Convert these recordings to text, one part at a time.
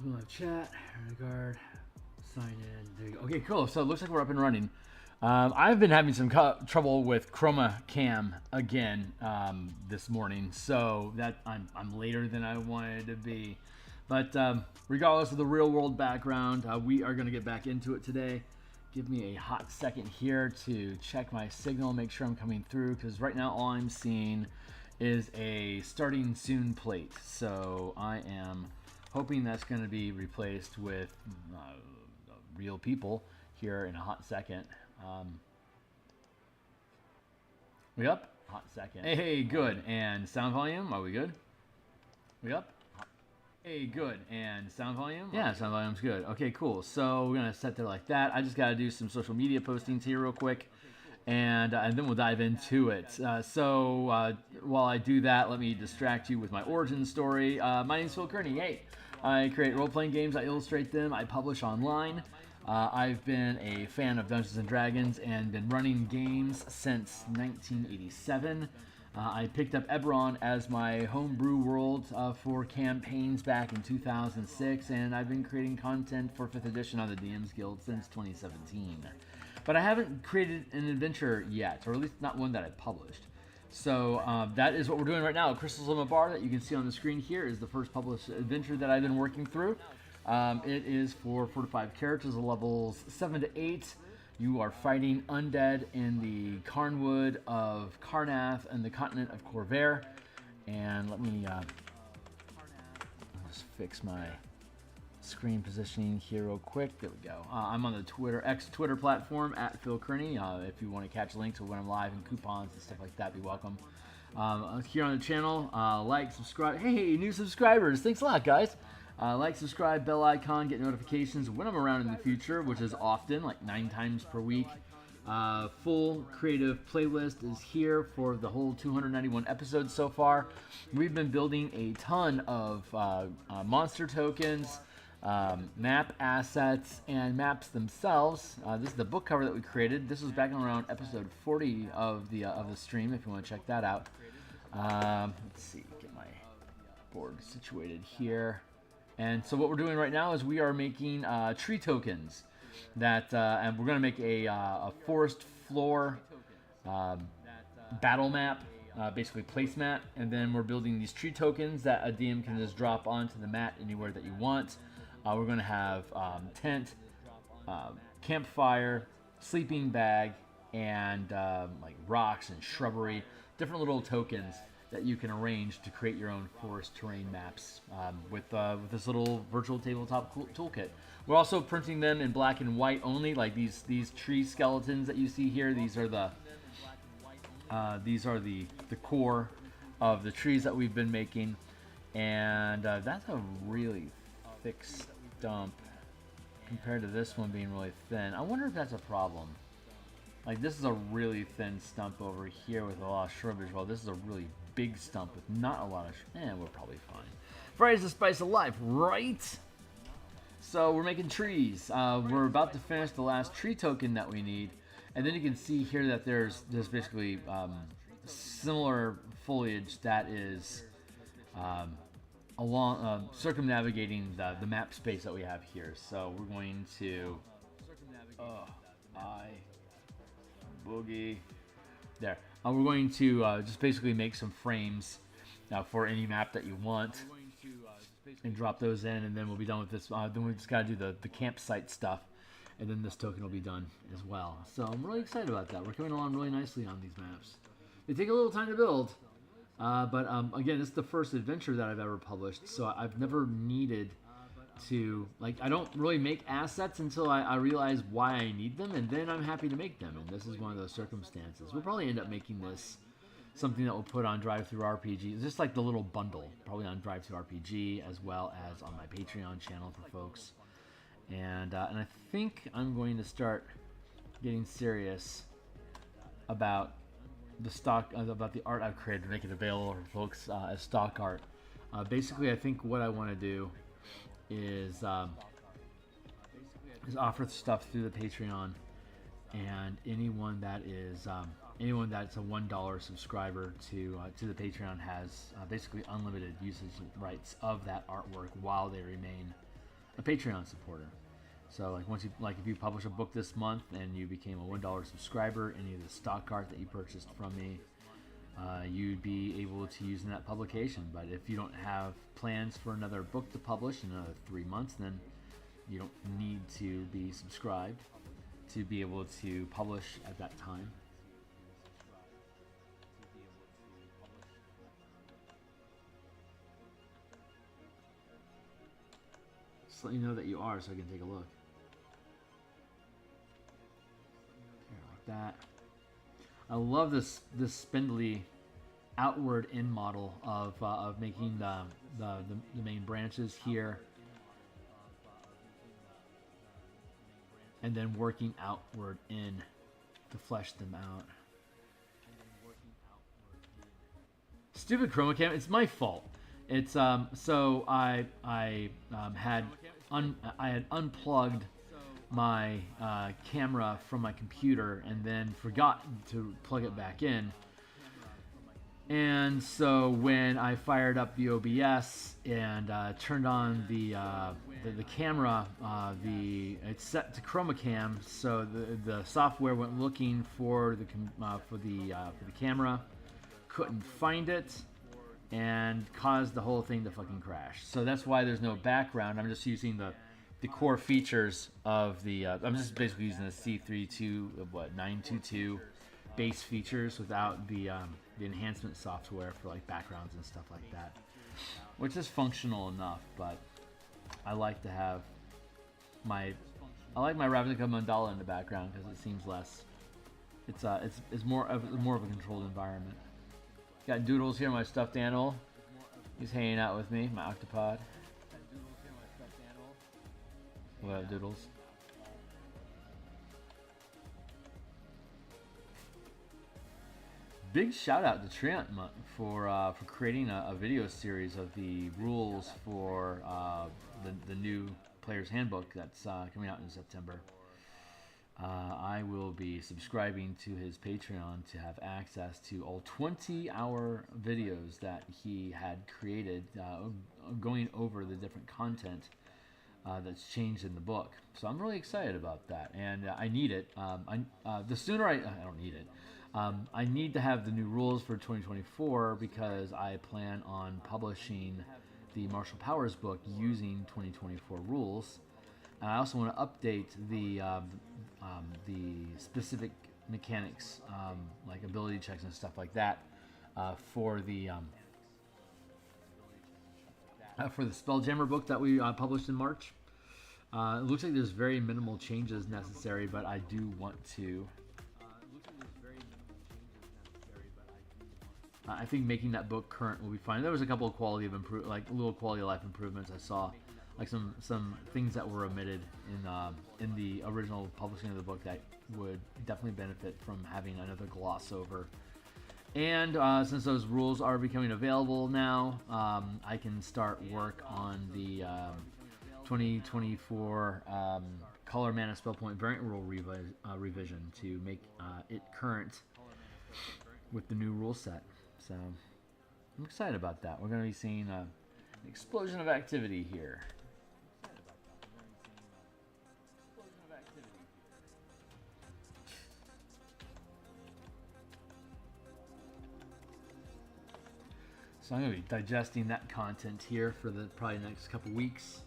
Open live chat, regard, sign in. There you go. Okay, cool. So it looks like we're up and running. I've been having some trouble with Chroma Cam again this morning, so that I'm later than I wanted to be. But regardless of the real world background, we are going to get back into it today. Give me a hot second here to check my signal, make sure I'm coming through, because right now all I'm seeing is a starting soon plate. So I am hoping that's going to be replaced with real people here in a hot second. We up? Hot second. Hey, good. And sound volume? Are we good? We up? Hey, good. And sound volume? Yeah, sound volume's good. Okay, cool. So we're going to set that like that. I just got to do some social media postings here real quick, and then we'll dive into it. So while I do that, let me distract you with my origin story. My name's Theurgy. Hey, I create role-playing games. I illustrate them. I publish online. I've been a fan of Dungeons & Dragons and been running games since 1987. I picked up Eberron as my homebrew world for campaigns back in 2006, and I've been creating content for 5th edition on the DMsGuild since 2017. But I haven't created an adventure yet, or at least not one that I've published. So that is what we're doing right now. Crystals on the Bar that you can see on the screen here is the first published adventure that I've been working through. It is for 4 to 5 characters, levels 7 to 8. You are fighting undead in the Carnwood of Carnath and the continent of Corvair. And let me just fix my screen positioning here real quick. There we go. I'm on the Twitter platform at Theurgy. If you want to catch links of when I'm live and coupons and stuff like that, be welcome. Here on the channel, like, subscribe. Hey, new subscribers. Thanks a lot, guys. Like, subscribe, bell icon, get notifications when I'm around in the future, which is often, like 9 times per week. Full creative playlist is here for the whole 291 episodes so far. We've been building a ton of monster tokens, map assets, and maps themselves. This is the book cover that we created. This was back in around episode 40 of the stream, if you want to check that out. Let's see, get my board situated here. And so what we're doing right now is we are making tree tokens that, and we're going to make a forest floor battle map, basically place mat, and then we're building these tree tokens that a DM can just drop onto the mat anywhere that you want. We're going to have tent, campfire, sleeping bag, and like rocks and shrubbery, different little tokens that you can arrange to create your own forest terrain maps with this little virtual tabletop toolkit. We're also printing them in black and white only, like these tree skeletons that you see here. These are the core of the trees that we've been making, and that's a really thick stump compared to this one being really thin. I wonder if that's a problem. Like, this is a really thin stump over here with a lot of shrubbery. Well, this is a really big stump with not a lot of we're probably fine. Friday's the spice of life, right? So we're making trees. We're about to finish the last tree token that we need, and then you can see here that there's basically similar foliage that is along circumnavigating the map space that we have here. So we're going to boogie there. We're going to just basically make some frames for any map that you want and drop those in, and then we'll be done with this. Then we just got to do the campsite stuff, and then this token will be done as well. So I'm really excited about that. We're coming along really nicely on these maps. They take a little time to build, but again, this is the first adventure that I've ever published, so I've never needed to, like, I don't really make assets until I realize why I need them, and then I'm happy to make them, and this is one of those circumstances. We'll probably end up making this something that we'll put on DriveThruRPG. It's just like the little bundle, probably on DriveThruRPG as well as on my Patreon channel for folks. And I think I'm going to start getting serious about the art I've created to make it available for folks as stock art. Basically, I think what I want to do is offer stuff through the Patreon, and anyone that's a $1 subscriber to the Patreon has basically unlimited usage rights of that artwork while they remain a Patreon supporter. So like once you if you publish a book this month and you became a $1 subscriber, any of the stock art that you purchased from me, you'd be able to use in that publication. But if you don't have plans for another book to publish in another 3 months, then you don't need to be subscribed to be able to publish at that time. Just let you know that you are so I can take a look. Here, like that. I love this spindly outward in model of making the main branches here, and then working outward in to flesh them out. Stupid chroma cam. It's my fault. It's so I had unplugged my camera from my computer and then forgot to plug it back in. And so when I fired up the OBS and turned on the camera, it's set to chroma cam, so the software went looking for the camera, couldn't find it, and caused the whole thing to fucking crash. So that's why there's no background. I'm just using the core features of the. I'm just basically using the C32 base features without the enhancement software for like backgrounds and stuff like that, which is functional enough. But I like to have my Ravnica mandala in the background because it seems less. It's more of a controlled environment. Got Doodles here, my stuffed animal. He's hanging out with me, my octopod. What up, Doodles? Big shout out to Trent for creating a video series of the rules for the new Player's Handbook that's coming out in September. I will be subscribing to his Patreon to have access to all 20-hour videos that he had created going over the different content that's changed in the book. So I'm really excited about that, and I need it. The sooner I don't need it. I need to have the new rules for 2024 because I plan on publishing the Martial Powers book using 2024 rules. And I also want to update the specific mechanics, like ability checks and stuff like that, for the Spelljammer book that we published in March. It looks like there's very minimal changes necessary, but I do want to. I think making that book current will be fine. There was a couple of little quality of life improvements I saw, like some things that were omitted in the original publishing of the book that would definitely benefit from having another gloss over. And since those rules are becoming available now, I can start work on the 2024 Color Mana Spell Point Variant Rule revision to make it current with the new rule set. So I'm excited about that. We're going to be seeing an explosion of activity here. So I'm going to be digesting that content here for the probably next couple weeks,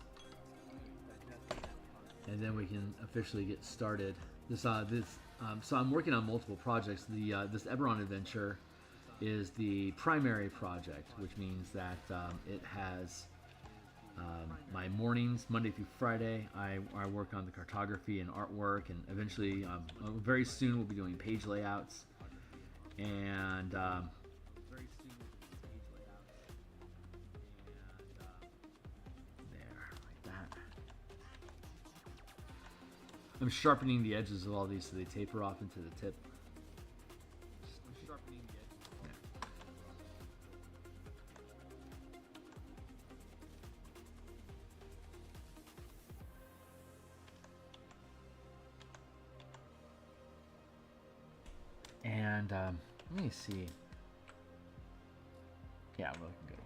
and then we can officially get started. So I'm working on multiple projects. This Eberron adventure is the primary project, which means that it has my mornings, Monday through Friday. I work on the cartography and artwork, and eventually, very soon, we'll be doing page layouts. And I'm sharpening the edges of all these so they taper off into the tip. And let me see. Yeah, we're looking good.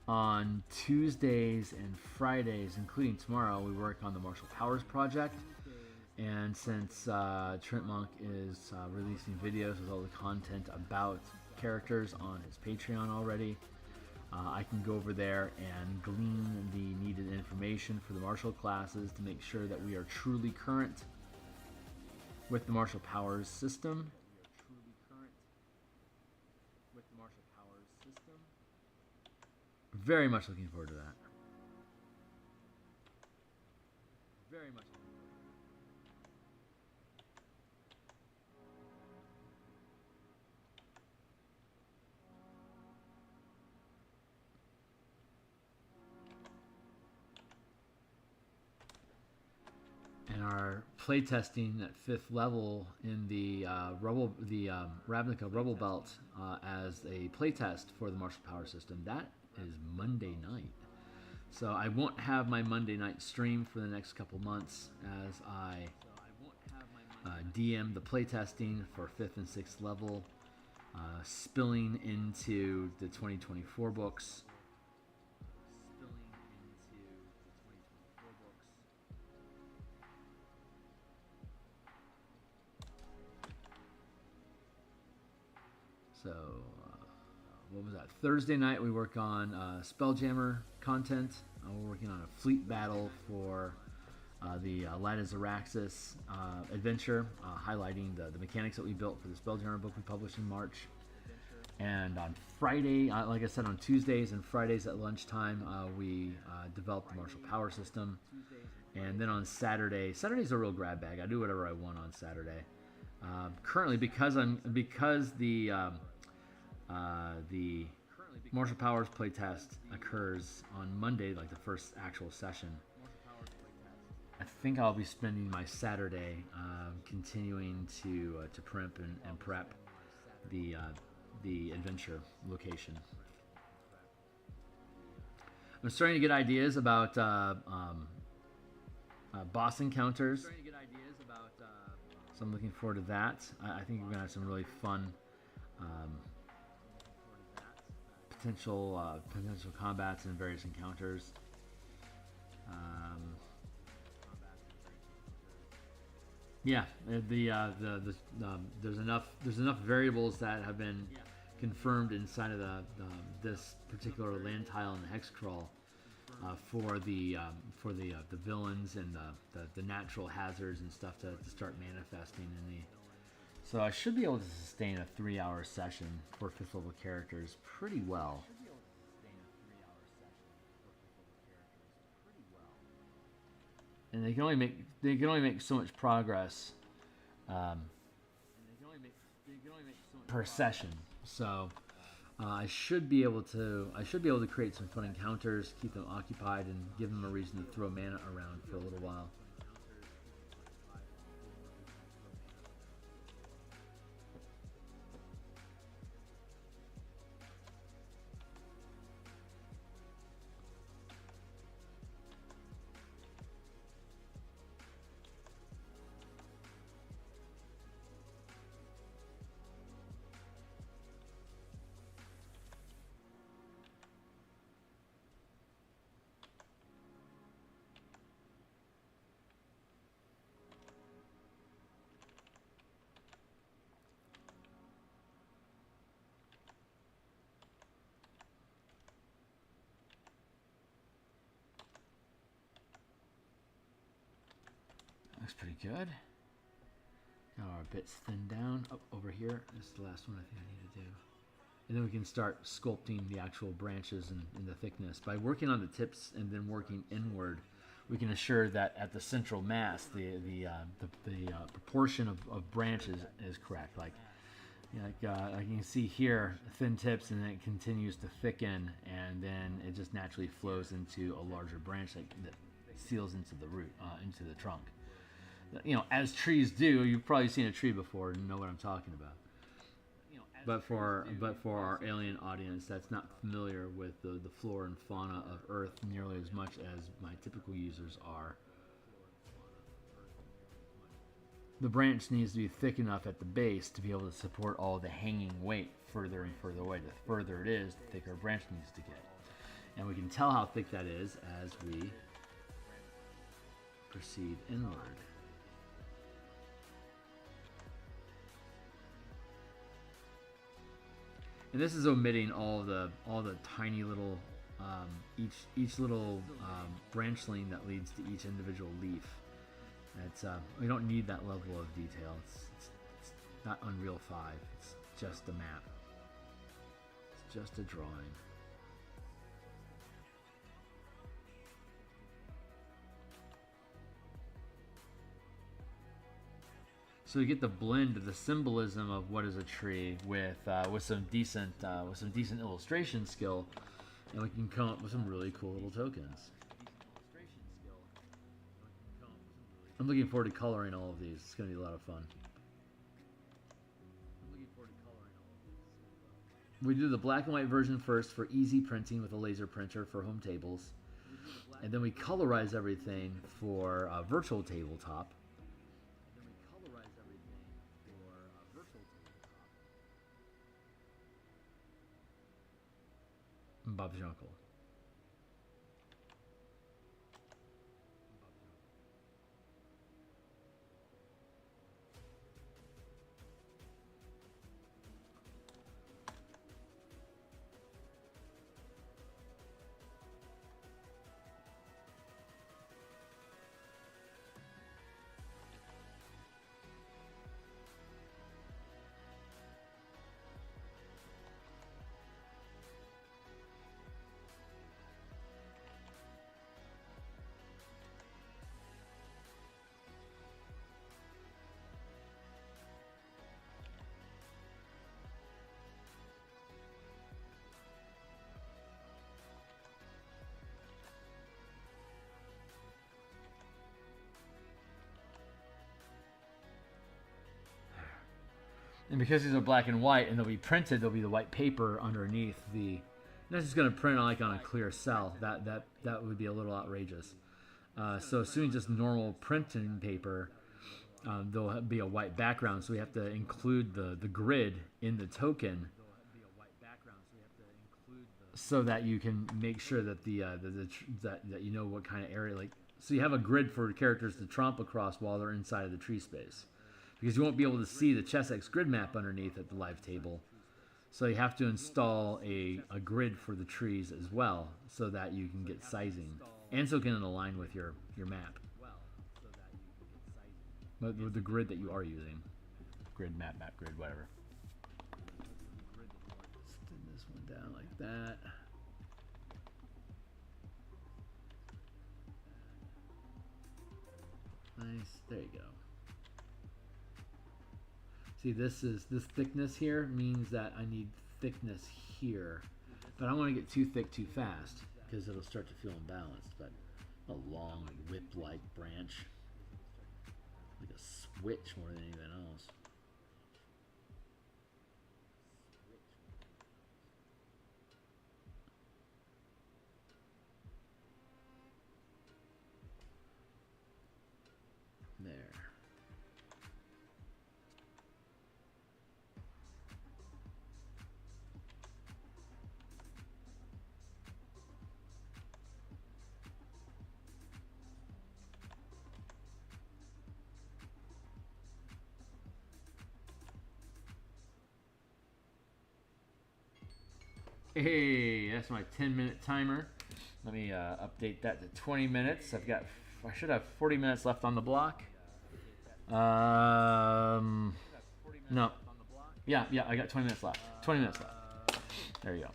On Tuesdays and Fridays, including tomorrow, we work on the Martial Powers project. And since Trent Monk is releasing videos with all the content about characters on his Patreon already, I can go over there and glean the needed information for the martial classes to make sure that we are truly current with the Martial Powers system. Very much looking forward to that. Very much. And our playtesting at 5th level in the Ravnica Rubble Belt as a playtest for the Martial Power system. That is Monday night. So I won't have my Monday night stream for the next couple months as I DM the playtesting for 5th and 6th level, spilling into the 2024 books. So, what was that? Thursday night we work on Spelljammer content. We're working on a fleet battle for the Ladder Zaraxis adventure, highlighting the mechanics that we built for the Spelljammer book we published in March. And on Friday, like I said, on Tuesdays and Fridays at lunchtime, we developed the Martial Power system. And then on Saturday's a real grab bag. I do whatever I want on Saturday. Currently, because the Martial Powers playtest occurs on Monday, like the first actual session, I think I'll be spending my Saturday continuing to primp and prep the adventure location. I'm starting to get ideas about boss encounters, so I'm looking forward to that. I think we're gonna have some really fun potential combats and various encounters. Yeah, there's enough variables that have been confirmed inside of this particular land tile in the hex crawl for the villains and the natural hazards and stuff to start manifesting in the. So I should be able to sustain a 3-hour session for 5th level characters pretty well. And they can only make so much progress per session. So I should be able to create some fun encounters, keep them occupied, and give them a reason to throw mana around for a little while. Looks pretty good. Got our bits thinned down. Up over here. This is the last one I think I need to do. And then we can start sculpting the actual branches and the thickness. By working on the tips and then working inward, we can assure that at the central mass, the proportion of branches is correct. Like you can see here, thin tips, and then it continues to thicken, and then it just naturally flows into a larger branch that seals into the root, into the trunk. You know, as trees do. You've probably seen a tree before and know what I'm talking about. But for our alien audience that's not familiar with the flora and fauna of Earth nearly as much as my typical users are, the branch needs to be thick enough at the base to be able to support all the hanging weight further and further away. The further it is, the thicker a branch needs to get. And we can tell how thick that is as we proceed inward. And this is omitting all the tiny little each little branchling that leads to each individual leaf. It's we don't need that level of detail. It's not Unreal 5. It's just a map. It's just a drawing. So you get the blend of the symbolism of what is a tree with some decent illustration skill, and we can come up with some really cool little tokens. I'm looking forward to coloring all of these. It's going to be a lot of fun. We do the black and white version first for easy printing with a laser printer for home tables, and then we colorize everything for a virtual tabletop. Bob's your uncle. And because these are black and white and they'll be printed, there'll be the white paper underneath the... That's just going to print like on a clear cell. That would be a little outrageous. So assuming just normal printing paper, there'll be a white background, so we have to include the grid in the token so that you can make sure that that you know what kind of area, like, so you have a grid for characters to tromp across while they're inside of the tree space. Because you won't be able to see the Chessex grid map underneath at the live table. So you have to install a grid for the trees as well so that you can get sizing. And so it can align with your map. But with the grid that you are using. Grid, map, grid, whatever. Let's thin this one down like that. Nice, there you go. See, this thickness here means that I need thickness here, but I don't want to get too thick too fast because it'll start to feel imbalanced. But a long whip-like branch, like a switch more than anything else. There. Hey, that's my 10-minute timer. Let me update that to 20 minutes. I should have 40 minutes left on the block. No. Yeah, I got 20 minutes left. 20 minutes left. There you go.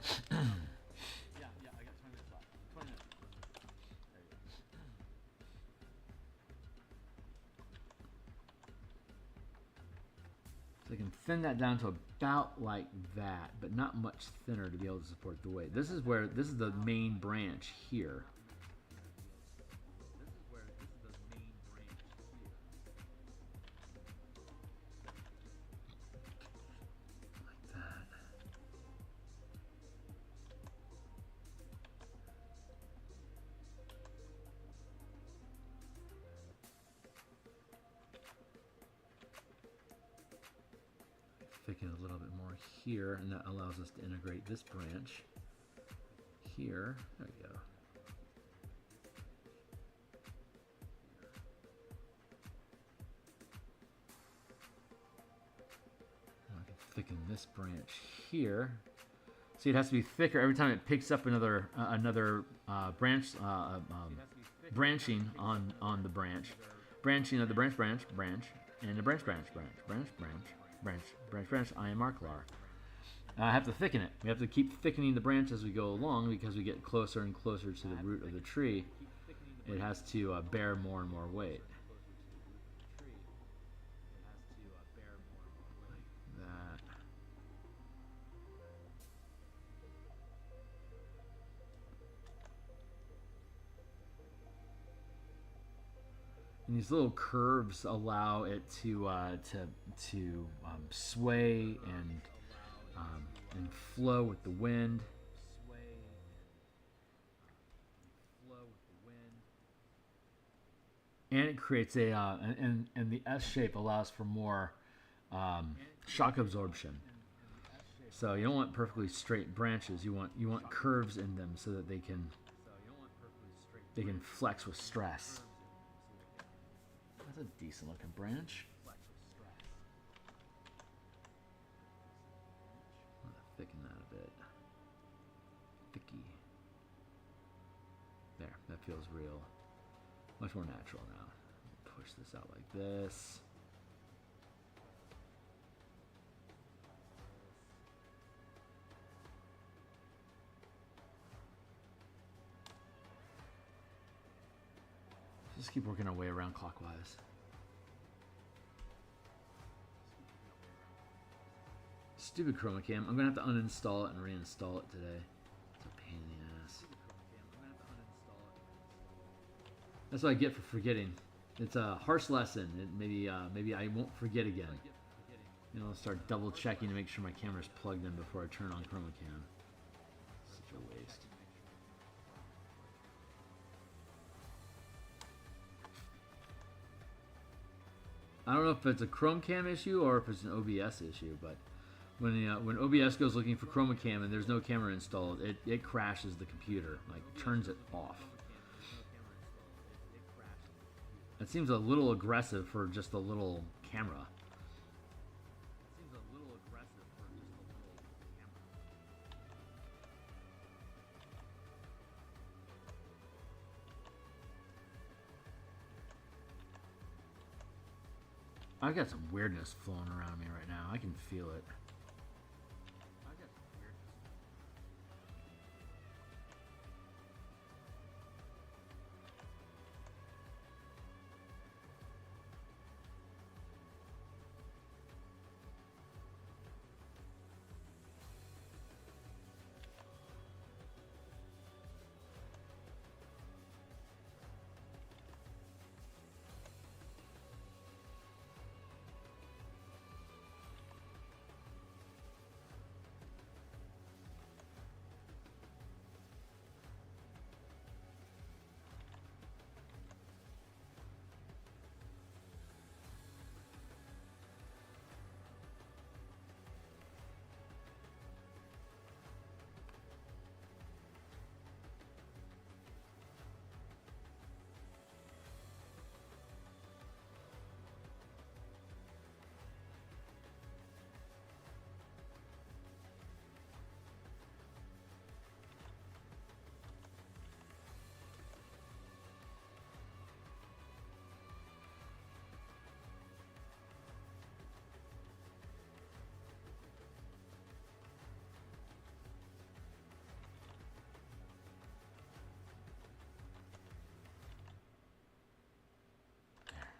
So I can thin that down to about like that, but not much thinner to be able to support the weight. This is the main branch here. Like that. Thicken a little bit more here, and that allows us to integrate this branch here. There we go. I can thicken this branch here. See, it has to be thicker every time it picks up another branch, branching on the branch, branching of the branch, and the branch. I am Marklar. I have to thicken it. We have to keep thickening the branch as we go along because we get closer and closer to the root of the tree. It has to bear more and more weight. Like that. And these little curves allow it to sway and flow with the wind. And it creates a and the S shape allows for more shock absorption. So you don't want perfectly straight branches. You want curves in them so that they can flex with stress. That's a decent looking branch. I'm gonna thicken that a bit. Thicky. There, that feels real. Much more natural now. Push this out like this. Just keep working our way around clockwise. Stupid chroma cam. I'm gonna have to uninstall it and reinstall it today. It's a pain in the ass. That's what I get for forgetting. It's a harsh lesson. Maybe I won't forget again. You know, I'll start double checking to make sure my camera's plugged in before I turn on chroma cam. Such a waste. I don't know if it's a Chrome Cam issue or if it's an OBS issue, but when OBS goes looking for Chroma Cam and there's no camera installed, it crashes the computer, like turns it off. That seems a little aggressive for just a little camera. I've got some weirdness flowing around me right now. I can feel it.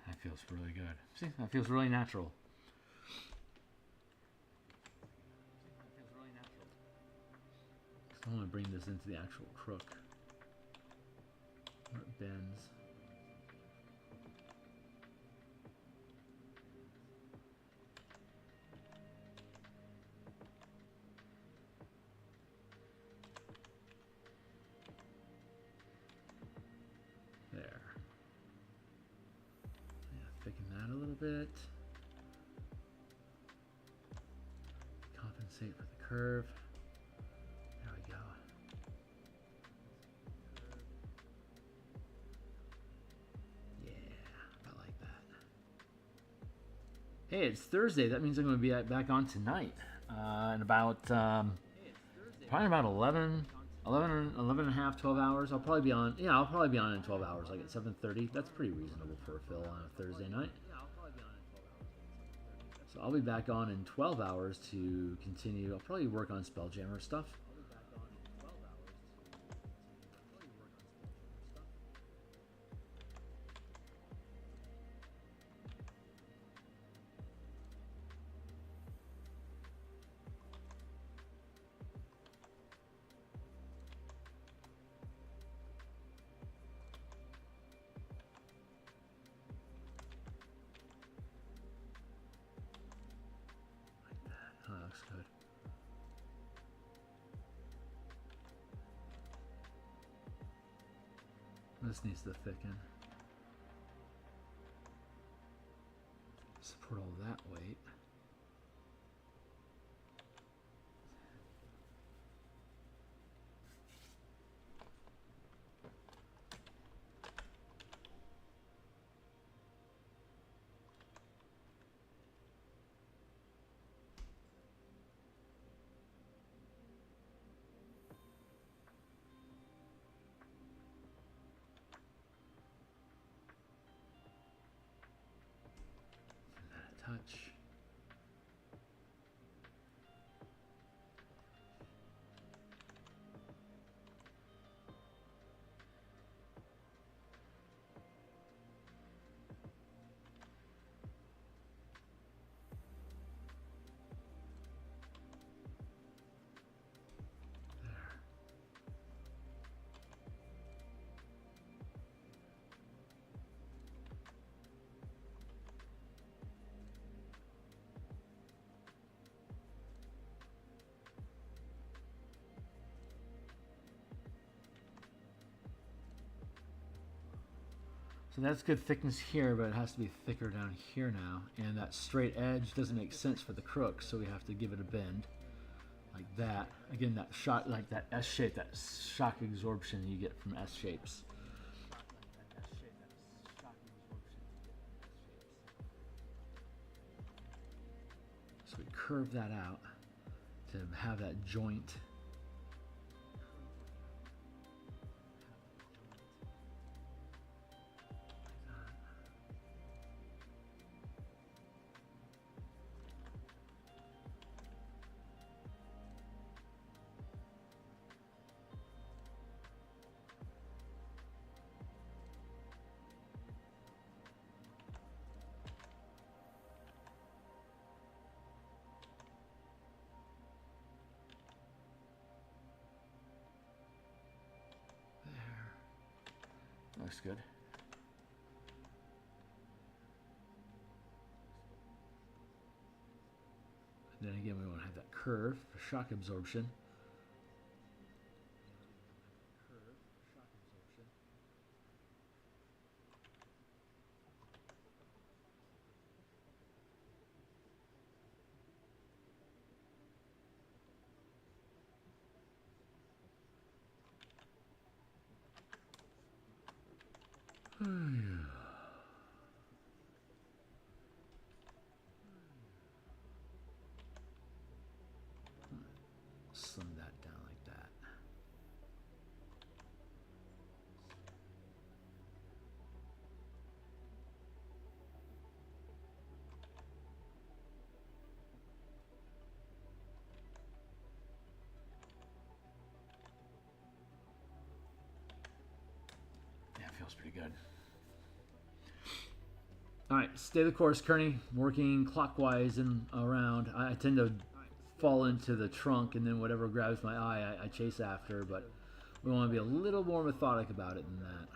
That feels really good. See, that feels really natural. I want to bring this into the actual crook where it bends. There. Yeah, thicken that a little bit. Compensate for the curve. There we go. Hey, it's Thursday. That means I'm going to be back on tonight in about probably about 11 and a half, 12 hours. I'll probably be on. Yeah, I'll probably be on in 12 hours, like at 7:30. That's pretty reasonable for a fill on a Thursday night. So I'll be back on in 12 hours to continue. I'll probably work on Spelljammer stuff. Oh, that looks good. This needs to thicken. Support all that weight. Touch. So that's good thickness here, but it has to be thicker down here now. And that straight edge doesn't make sense for the crook, so we have to give it a bend like that. Again, that shot, like that S shape, that shock absorption you get from S shapes. So we curve that out to have that joint. Looks good. And then again, we want to have that curve for shock absorption. Slim that down like that. Yeah, it feels pretty good. All right, stay the course, Kearney. Working clockwise and around. I tend to fall into the trunk, and then whatever grabs my eye, I chase after. But we want to be a little more methodic about it than that.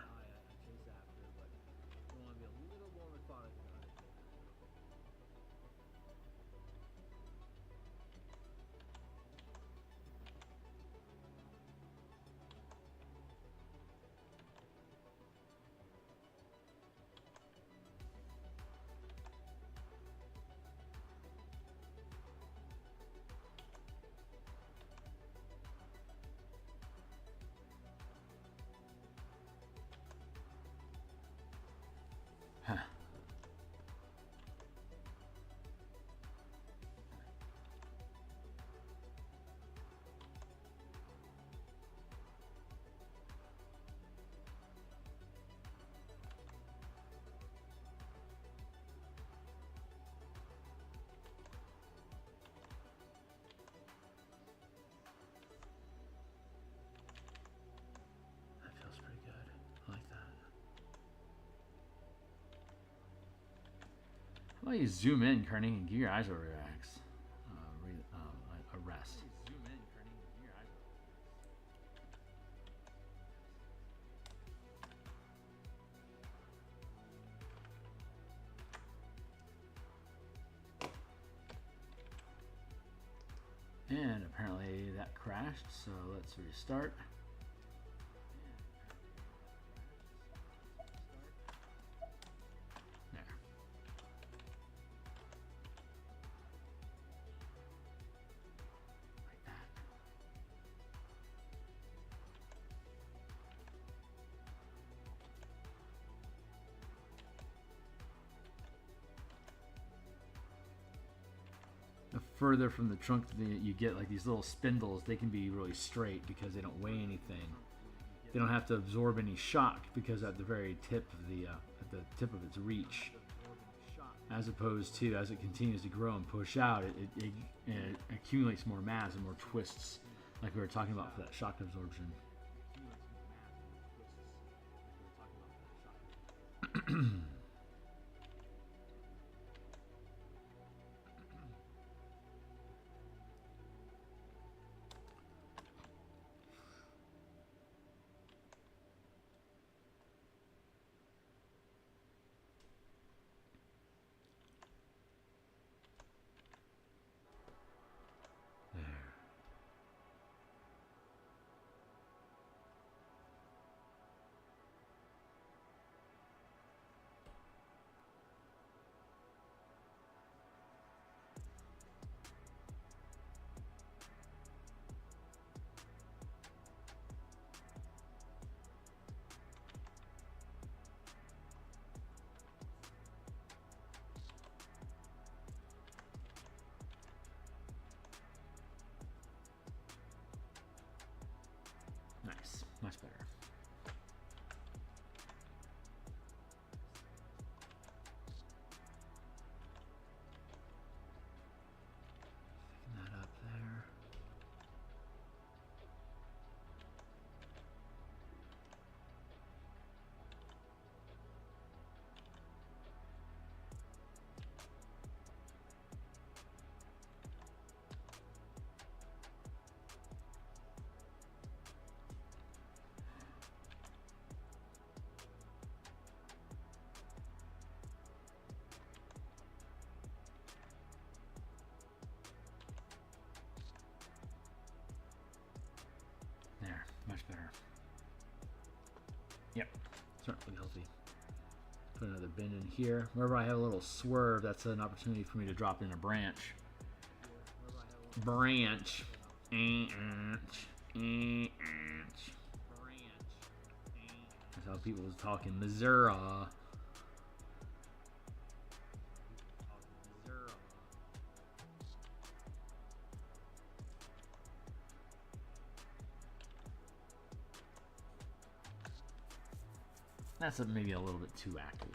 Well, you zoom in, Kearney, and give your eyes a relax. A rest. And apparently that crashed, so let's restart. There. Like that. The further from the trunk that you get, like these little spindles, they can be really straight because they don't weigh anything. They don't have to absorb any shock because at the very tip of the its reach, as opposed to as it continues to grow and push out, it accumulates more mass and more twists, like we were talking about for that shock absorption. Nice, much better. Picking that up there. There, much better. Yep, certainly healthy. Put another bin in here. Wherever I have a little swerve, that's an opportunity for me to drop in a branch. Branch. That's how people was talking Missouri. That's maybe a little bit too active.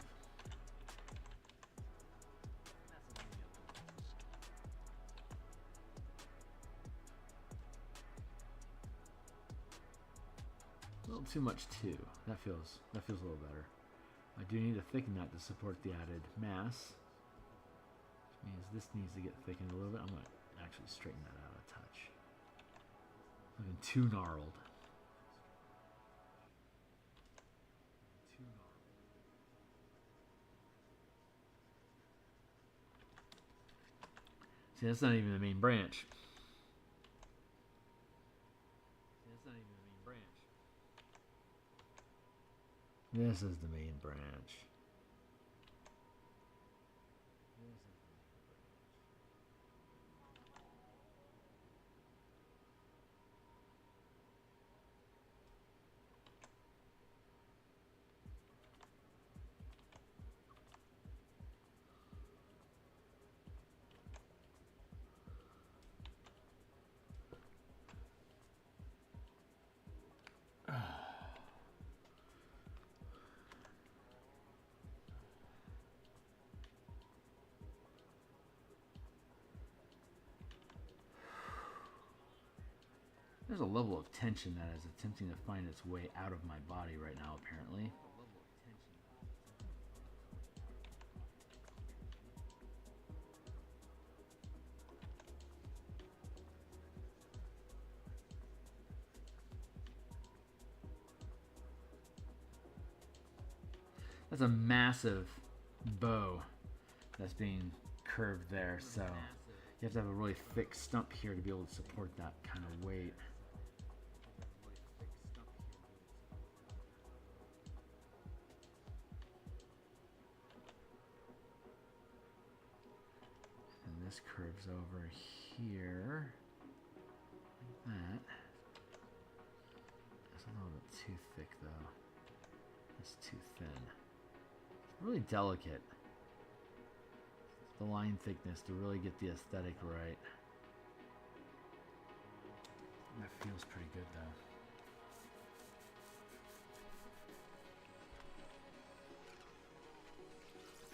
A little too much too. That feels a little better. I do need to thicken that to support the added mass. Which means this needs to get thickened a little bit. I'm gonna actually straighten that out a touch. Looking too gnarled. See, that's not even the main branch. This is the main branch. There's a level of tension that is attempting to find its way out of my body right now, apparently. That's a massive bow that's being curved there, so you have to have a really thick stump here to be able to support that kind of weight. And this curves over here like that. It's a little bit too thick though. It's too thin. It's really delicate. The line thickness to really get the aesthetic right. That feels pretty good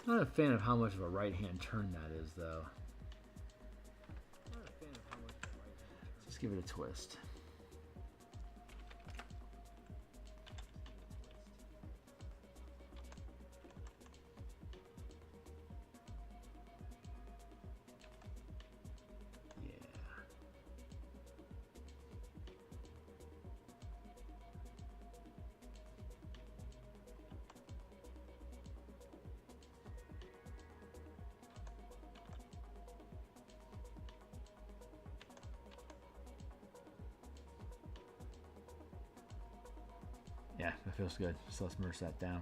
though. Not a fan of how much of a right-hand turn that is though. Let's give it a twist. Yeah, that feels good. So let's merge that down.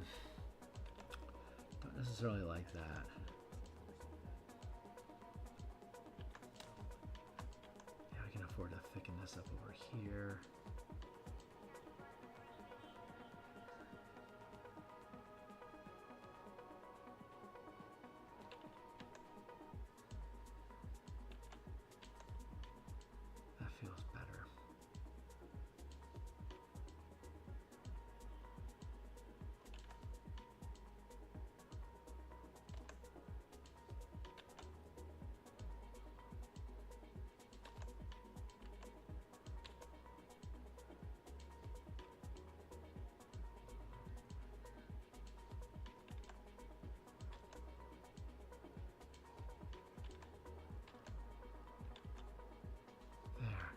Don't necessarily like that. Yeah, we can afford to thicken this up over here. That feels better.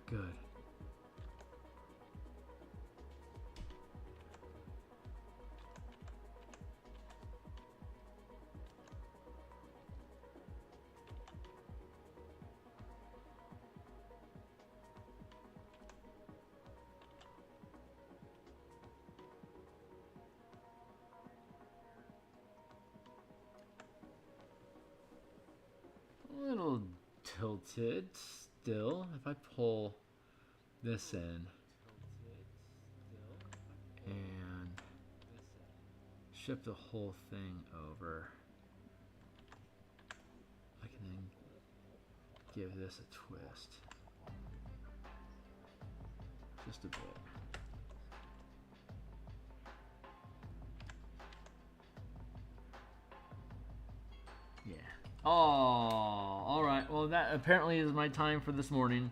Good. A little tilted still. If I pull this in and shift the whole thing over, I can then give this a twist just a bit. Yeah. Oh, all right. Well, that apparently is my time for this morning.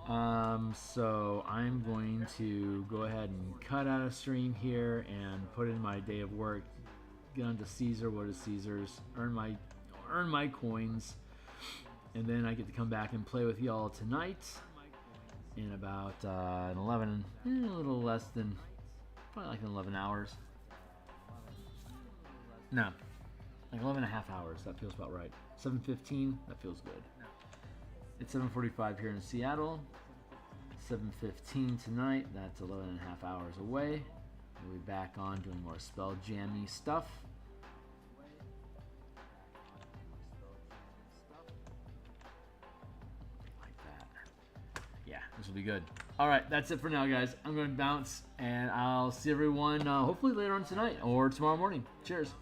So I'm going to go ahead and cut out a stream here and put in my day of work. Get onto Caesar. What is Caesar's? Earn my coins, and then I get to come back and play with y'all tonight in about a little less than, probably like 11 hours. No, like 11 and a half hours. That feels about right. 7:15. That feels good. It's 7:45 here in Seattle. 7:15 tonight. That's 11 and a half hours away. We'll be back on doing more Spelljammy stuff. Like that. Yeah, this will be good. All right, that's it for now, guys. I'm going to bounce, and I'll see everyone hopefully later on tonight or tomorrow morning. Cheers.